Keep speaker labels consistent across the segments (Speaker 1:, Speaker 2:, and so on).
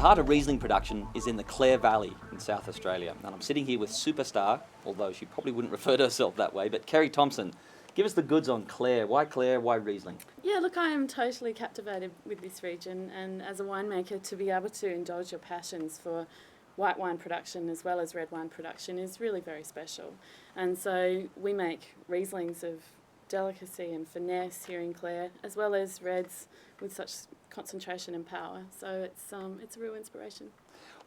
Speaker 1: heart of Riesling production is in the Clare Valley in South Australia. And I'm sitting here with superstar, although she probably wouldn't refer to herself that way, but Kerry Thompson. Give us the goods on Clare. Why Clare? Why Riesling?
Speaker 2: Yeah, look, I am totally captivated with this region, and as a winemaker, to be able to indulge your passions for white wine production as well as red wine production is really very special. And so we make Rieslings of delicacy and finesse here in Clare, as well as reds with such concentration and power. So it's a real inspiration.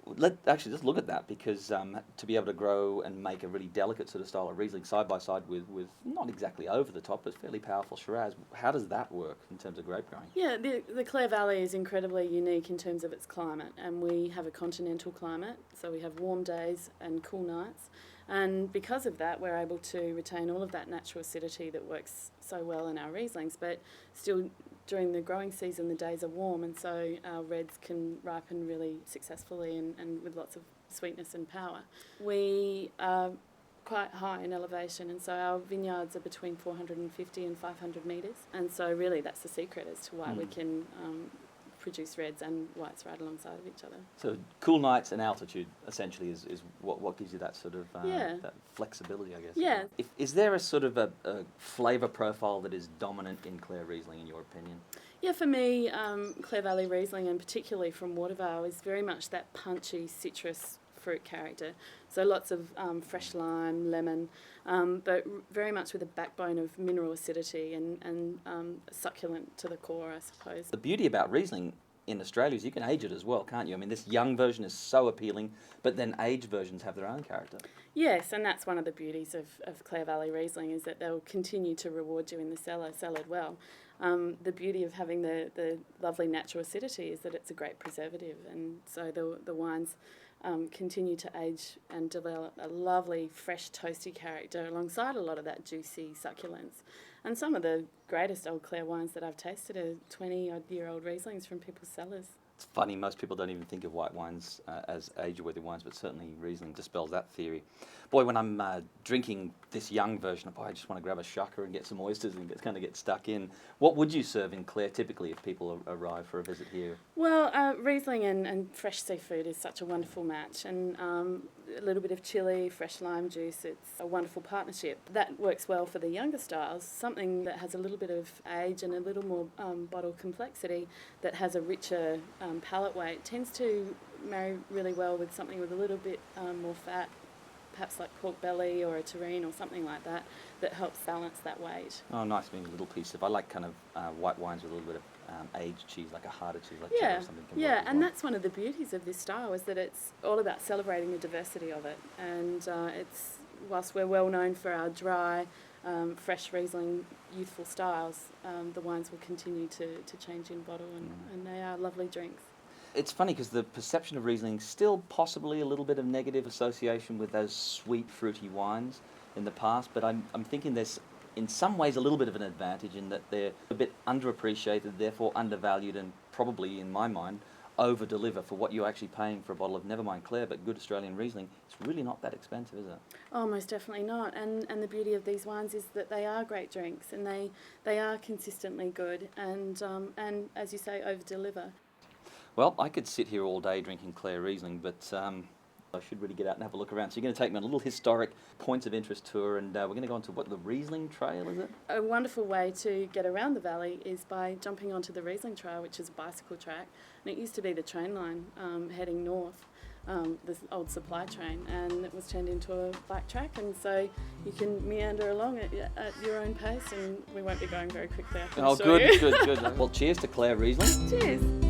Speaker 1: Let's actually just look at that, because to be able to grow and make a really delicate sort of style of Riesling side by side with not exactly over the top, but fairly powerful Shiraz, how does that work in terms of grape growing?
Speaker 2: Yeah, the Clare Valley is incredibly unique in terms of its climate, and we have a continental climate, so we have warm days and cool nights. And because of that, we're able to retain all of that natural acidity that works so well in our Rieslings, but still during the growing season the days are warm, and so our reds can ripen really successfully and with lots of sweetness and power. We are quite high in elevation, and so our vineyards are between 450 and 500 metres, and so really that's the secret as to why we can produce reds and whites right alongside of each other.
Speaker 1: So cool nights and altitude essentially is what gives you that sort of that flexibility, I guess.
Speaker 2: Yeah.
Speaker 1: Is there a sort of a flavour profile that is dominant in Clare Riesling, in your opinion?
Speaker 2: Yeah, for me, Clare Valley Riesling, and particularly from Watervale, is very much that punchy citrus fruit character. So lots of fresh lime, lemon, but very much with a backbone of mineral acidity and succulent to the core, I suppose.
Speaker 1: The beauty about Riesling in Australia is you can age it as well, can't you? I mean, this young version is so appealing, but then aged versions have their own character.
Speaker 2: Yes, and that's one of the beauties of Clare Valley Riesling, is that they'll continue to reward you in the cellar, cellared well. The beauty of having the lovely natural acidity is that it's a great preservative, and so the wines continue to age and develop a lovely, fresh, toasty character alongside a lot of that juicy succulence. And some of the greatest old Clare wines that I've tasted are 20-odd-year-old Rieslings from people's cellars.
Speaker 1: It's funny, most people don't even think of white wines as age-worthy wines, but certainly Riesling dispels that theory. Boy, when I'm drinking this young version, I just want to grab a shucker and get some oysters and get stuck in. What would you serve in Clare typically if people arrive for a visit here?
Speaker 2: Well, Riesling and fresh seafood is such a wonderful match, and a little bit of chilli, fresh lime juice, it's a wonderful partnership. That works well for the younger styles. Something that has a little bit of age and a little more bottle complexity, that has a richer palate weight, tends to marry really well with something with a little bit more fat, perhaps like pork belly or a terrine or something like that, that helps balance that weight.
Speaker 1: Oh, nice, being a little piece of. I like kind of white wines with a little bit of aged cheese, like a harder cheese, like cheddar or something.
Speaker 2: Yeah, and that's one of the beauties of this style, is that it's all about celebrating the diversity of it. And it's, whilst we're well known for our dry, fresh Riesling youthful styles, the wines will continue to change in bottle, and they are lovely drinks.
Speaker 1: It's funny because the perception of Riesling still possibly a little bit of negative association with those sweet, fruity wines in the past, but I'm thinking there's in some ways a little bit of an advantage in that they're a bit underappreciated, therefore undervalued, and probably, in my mind, over-deliver for what you're actually paying for a bottle of, never mind Clare, but good Australian Riesling. It's really not that expensive, is it?
Speaker 2: Oh, most definitely not. And the beauty of these wines is that they are great drinks, and they are consistently good, and as you say, over-deliver.
Speaker 1: Well, I could sit here all day drinking Clare Riesling, but I should really get out and have a look around. So you're going to take me on a little historic points of interest tour, and we're going to go on to the Riesling Trail, is it?
Speaker 2: A wonderful way to get around the valley is by jumping onto the Riesling Trail, which is a bicycle track, and it used to be the train line heading north, this old supply train, and it was turned into a bike track, and so you can meander along at your own pace, and we won't be going very quickly, I can assure you.
Speaker 1: Good. Well, cheers to Clare Riesling.
Speaker 2: Cheers.